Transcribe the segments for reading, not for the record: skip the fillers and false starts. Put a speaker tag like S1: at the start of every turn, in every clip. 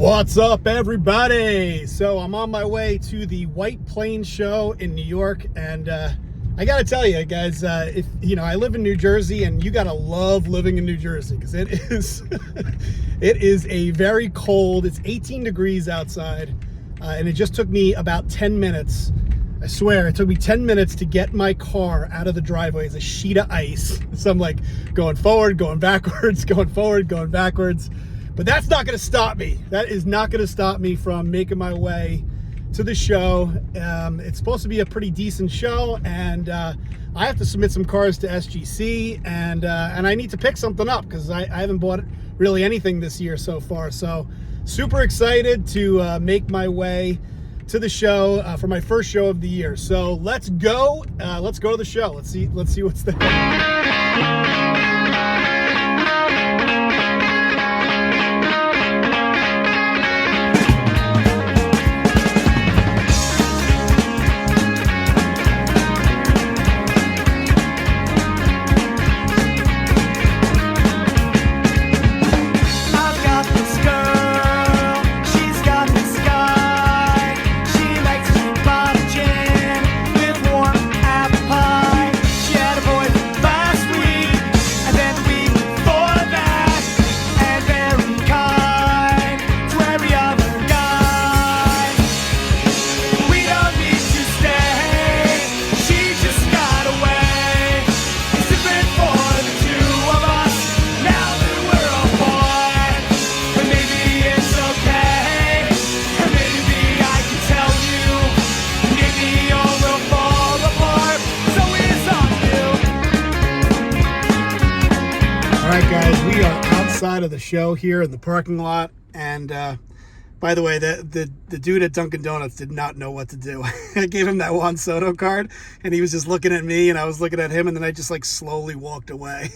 S1: What's up, everybody? So I'm on my way to the White Plains show in New York, and I gotta tell you guys, if you know, I live in New Jersey, and you gotta love living in New Jersey because it is it is a very cold. It's 18 degrees outside, and it just took me about 10 minutes. I swear, it took me 10 minutes to get my car out of the driveway. It's a sheet of ice. So I'm like going forward, going backwards, going forward, going backwards. But that's not going to stop me. That is not going to stop me from making my way to the show. It's supposed to be a pretty decent show, and I have to submit some cars to SGC, and I need to pick something up because I haven't bought really anything this year so far. So super excited to make my way to the show for my first show of the year. So let's go to the show. Let's see what's there. Alright guys, we are outside of the show here in the parking lot, and by the way, the dude at Dunkin' Donuts did not know what to do. I gave him that Juan Soto card, and he was just looking at me, and I was looking at him, and then I just like slowly walked away.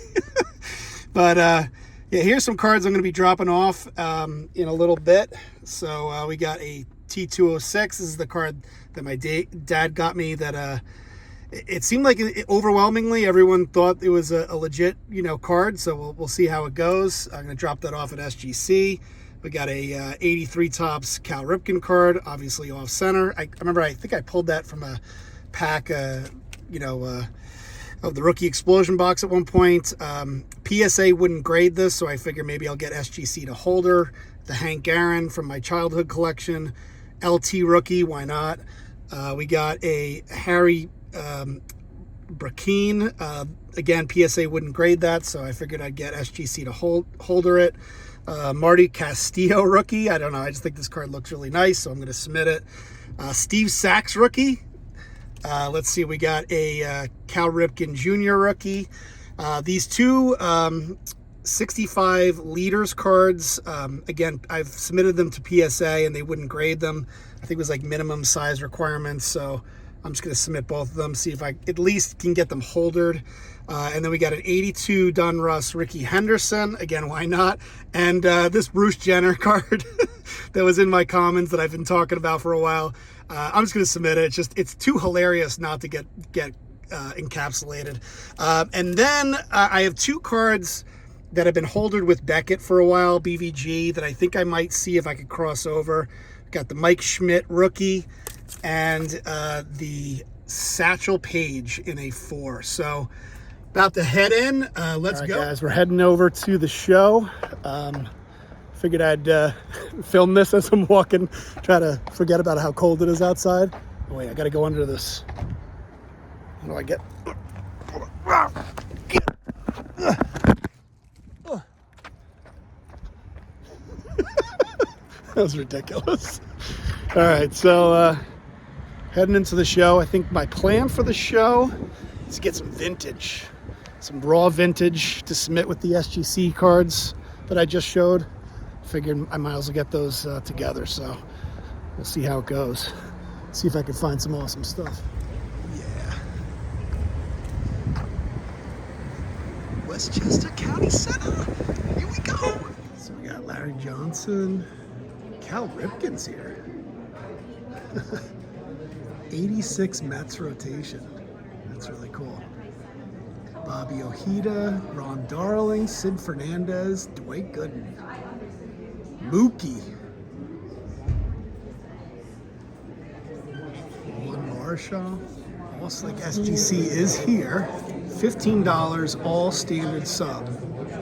S1: But yeah, here's some cards I'm going to be dropping off in a little bit. So we got a T206. This is the card that my dad got me that it seemed like overwhelmingly everyone thought it was a legit, card. So we'll see how it goes. I'm going to drop that off at SGC. We got a 83 Topps Cal Ripken card, obviously off center. I remember, I think I pulled that from a pack, of the Rookie Explosion box at one point. PSA wouldn't grade this, so I figure maybe I'll get SGC to holder. The Hank Aaron from my childhood collection. LT Rookie, why not? We got a Harry Brackeen, again, PSA wouldn't grade that, so I figured I'd get SGC to holder it. Marty Castillo rookie, I don't know, I just think this card looks really nice, so I'm going to submit it. Steve Sachs rookie, let's see, we got a Cal Ripken Jr. rookie. These two 65 liters cards, again, I've submitted them to PSA and they wouldn't grade them. I think it was like minimum size requirements, so I'm just going to submit both of them, see if I at least can get them holdered. And then we got an 82 Donruss Ricky Henderson. Again, why not? And this Bruce Jenner card that was in my comments that I've been talking about for a while. I'm just going to submit it. It's too hilarious not to get encapsulated. And then I have two cards that have been holdered with Beckett for a while, BVG, that I think I might see if I could cross over. Got the Mike Schmidt rookie and the Satchel Paige in a 4. So about to head in. Let's go. Guys, we're heading over to the show. Figured I'd film this as I'm walking, try to forget about how cold it is outside. Oh, wait, I got to go under this. How do I get? That was ridiculous. All right, so heading into the show. I think my plan for the show is to get some vintage, some raw vintage to submit with the SGC cards that I just showed. Figured I might as well get those together, so we'll see how it goes. See if I can find some awesome stuff. Yeah. Westchester County Center. Here we go. So we got Larry Johnson. Cal Ripken's here. 86 Mets rotation. That's really cool. Bobby Ojeda, Ron Darling, Sid Fernandez, Dwight Gooden, Mookie. car show. Almost like SGC is here. $15 all standard sub.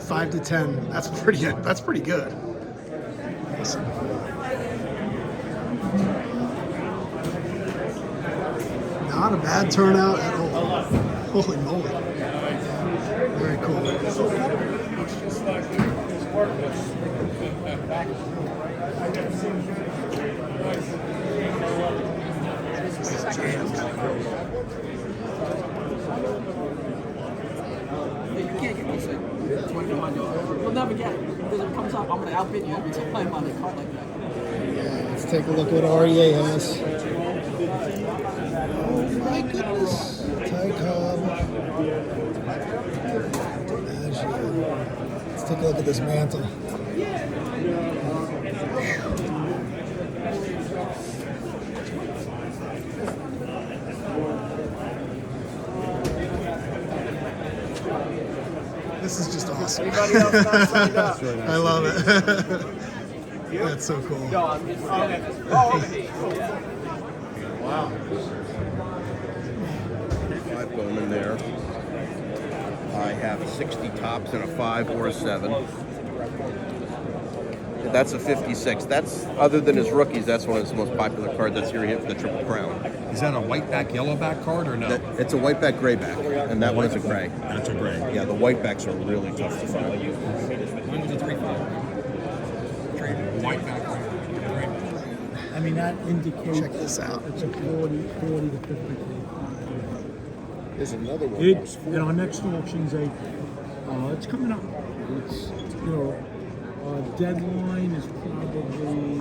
S1: 5 to 10. That's pretty good. That's pretty good. Awesome. Not a bad turnout at all. Holy moly. Very cool.
S2: You'll never get it because if it comes up, I'm going to outbid you every time on a car like that.
S1: Yeah, let's take a look at what REA has. Oh my goodness. Ty Cobb. Let's take a look at this mantle. This is just awesome.
S2: Anybody else not signed up?
S1: I love it. That's so cool.
S2: No, I'm just
S3: Wow. 5 Bowman there. I have 60 tops and a 5 or a 7. That's a 56. That's, other than his rookies, that's one of his most popular cards. That's here for the Triple Crown.
S4: Is that a white back, yellow back card or no?
S3: It's a white back, gray back, and that one's a gray.
S4: That's a gray.
S3: Yeah, the white backs are really tough to find.
S4: When was it 3-5? White back, gray.
S5: I mean, that indicates
S1: Check this out.
S5: it's a 40 to 50.
S3: There's another one.
S5: And our next auction's it's coming up. It's, deadline is probably.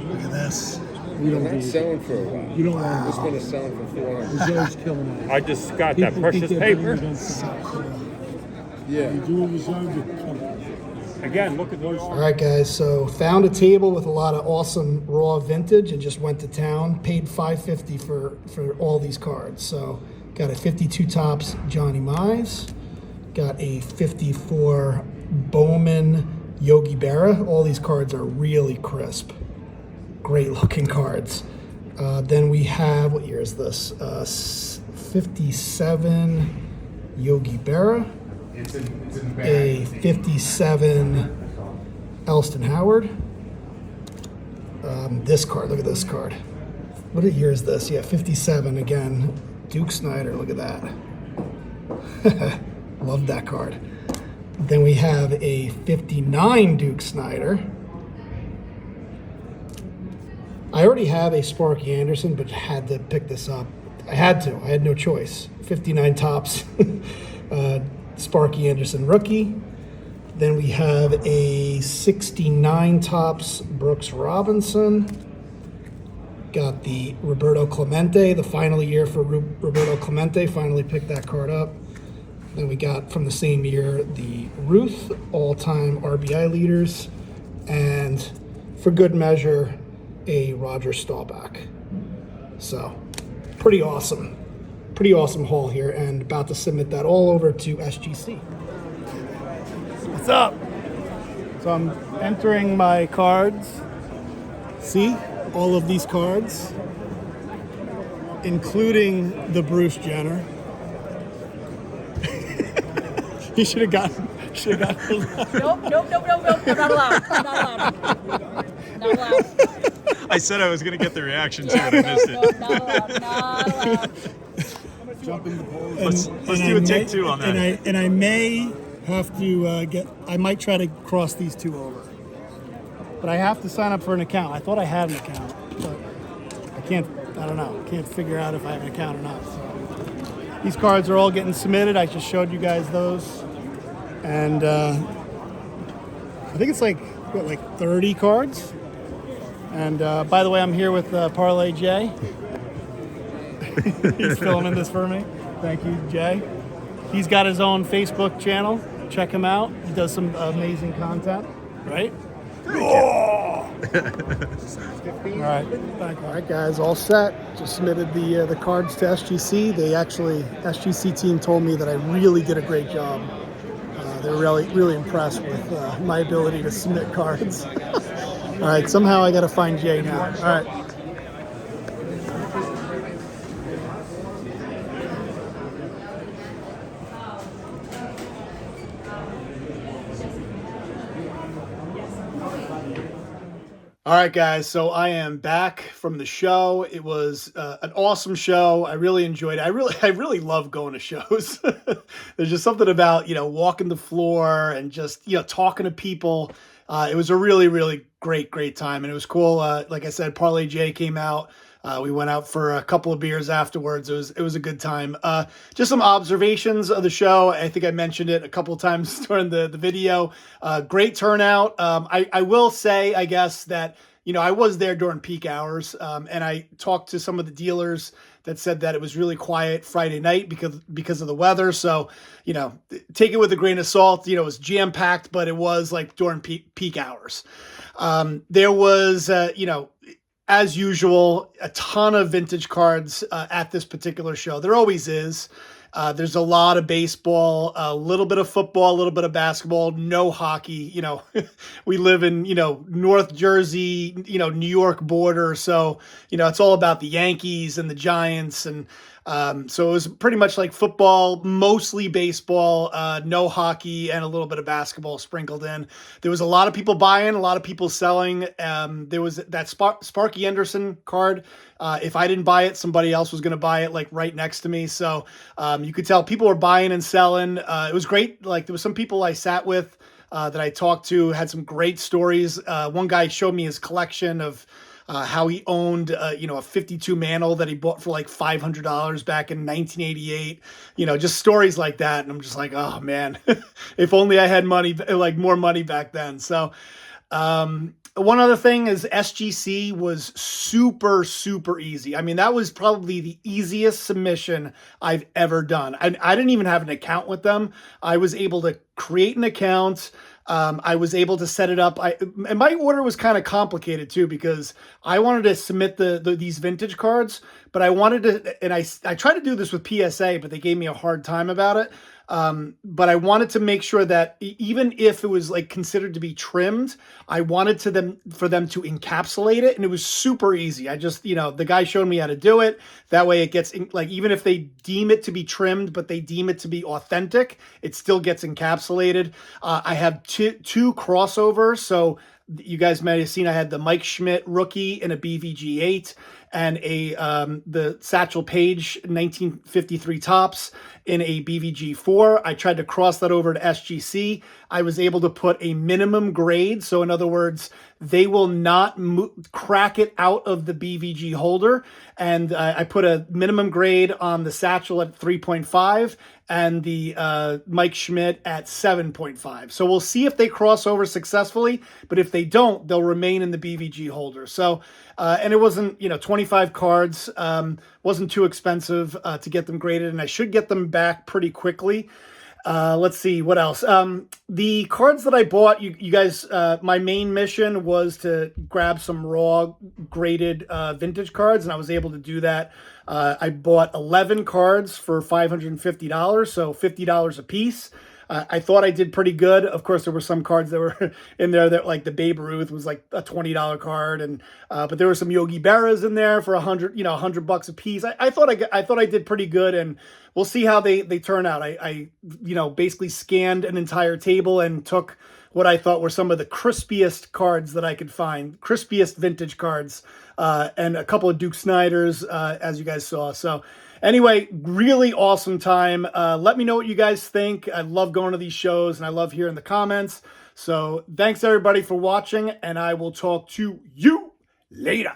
S1: Look at this.
S5: We don't do
S6: selling for a while.
S5: You don't want
S6: This one is selling for 400.
S5: reserves killing us.
S6: I just got that
S5: People
S6: precious
S5: think they're
S6: paper.
S5: bidding against us.
S6: Yeah.
S5: You do a reserve, you kill it.
S6: Again, look at those.
S1: All right, guys. So found a table with a lot of awesome raw vintage and just went to town. Paid $5.50 for all these cards. So got a 52 tops Johnny Mize. Got a 54 Bowman Yogi Berra. All these cards are really crisp. Great looking cards. Then we have, what year is this? 57 Yogi Berra. A 57 Elston Howard. This card, look at this card. What year is this? Yeah, 57 again. Duke Snyder, look at that. Love that card. Then we have a 59 Duke Snyder. I already have a Sparky Anderson, but had to pick this up. I had no choice. 59 tops. Sparky Anderson rookie. Then we have a 69 tops Brooks Robinson. Got the Roberto Clemente, the final year for Roberto Clemente. Finally picked that card up. Then we got from the same year the Ruth all-time RBI leaders, and for good measure, a Roger Staubach. So pretty awesome haul here, and about to submit that all over to SGC. What's up? So I'm entering my cards. See all of these cards, including the Bruce Jenner. You should have gotten.
S2: Nope. I'm not allowed. Not allowed.
S4: I said I was going to get the reaction to it. I missed it.
S2: Not allowed.
S5: Jump in the pool.
S4: Let's do a take 2 on that.
S5: And I may have to I might try to cross these two over.
S1: But I have to sign up for an account. I thought I had an account, but I don't know. Can't figure out if I have an account or not. So these cards are all getting submitted. I just showed you guys those. And I think it's like 30 cards. And by the way, I'm here with Parlay Jay. He's filming this for me. Thank you, Jay. He's got his own Facebook channel. Check him out. He does some amazing content, right? All right, guys, all set. Just submitted the cards to SGC. SGC team told me that I really did a great job. They're really impressed with my ability to submit cards. All right, somehow I got to find Jay now. All right. All right, guys. So I am back from the show. It was an awesome show. I really enjoyed it. I really love going to shows. There's just something about walking the floor and just talking to people. It was a really great time, and it was cool. Like I said, Parlay J came out. We went out for a couple of beers afterwards. It was a good time. Just some observations of the show. I think I mentioned it a couple of times during the video. Great turnout. I will say, I guess, that I was there during peak hours, and I talked to some of the dealers that said that it was really quiet Friday night because of the weather. So take it with a grain of salt. It was jam packed, but it was like during peak hours. There was as usual, a ton of vintage cards at this particular show. There always is. There's a lot of baseball, a little bit of football, a little bit of basketball, no hockey. We live in, North Jersey, New York border. So, it's all about the Yankees and the Giants. And so it was pretty much like football, mostly baseball, no hockey, and a little bit of basketball sprinkled in. There was a lot of people buying, a lot of people selling. There was that Sparky Anderson card. If I didn't buy it, somebody else was going to buy it, like right next to me. So you could tell people were buying and selling. It was great. Like there was some people I sat with that I talked to, had some great stories. One guy showed me his collection of how he owned, a 52 Mantle that he bought for like $500 back in 1988. Just stories like that. And I'm just like, oh man, if only I had money, like more money back then. So, one other thing is SGC was super easy. I mean, that was probably the easiest submission I've ever done. I didn't even have an account with them. I was able to create an account. I was able to set it up. And my order was kind of complicated too, because I wanted to submit these vintage cards, but I wanted to, and I tried to do this with PSA, but they gave me a hard time about it. But I wanted to make sure that even if it was like considered to be trimmed, I wanted for them to encapsulate it. And it was super easy. I just, the guy showed me how to do it. That way it gets like, even if they deem it to be trimmed, but they deem it to be authentic, it still gets encapsulated. I have two crossovers. So you guys might have seen I had the Mike Schmidt rookie in a BVG 8 and the Satchel Paige 1953 tops in a BVG 4. I tried to cross that over to SGC. I was able to put a minimum grade. So in other words, they will not crack it out of the BVG holder. And I put a minimum grade on the Satchel at 3.5 and the Mike Schmidt at 7.5. So we'll see if they cross over successfully, but if they don't, they'll remain in the BVG holder. So, and it wasn't, 25 cards, wasn't too expensive to get them graded, and I should get them back pretty quickly. Let's see what else. The cards that I bought, you guys, my main mission was to grab some raw graded vintage cards, and I was able to do that. I bought 11 cards for $550, so $50 a piece. I thought I did pretty good. Of course, there were some cards that were in there that, like the Babe Ruth was like a $20 card, and but there were some Yogi Berras in there for $100 a piece. I thought I did pretty good, and we'll see how they turn out. I basically scanned an entire table and took what I thought were some of the crispiest cards that I could find, crispiest vintage cards, and a couple of Duke Snyders, as you guys saw. So anyway, really awesome time. Let me know what you guys think. I love going to these shows, and I love hearing the comments. So thanks everybody for watching, and I will talk to you later.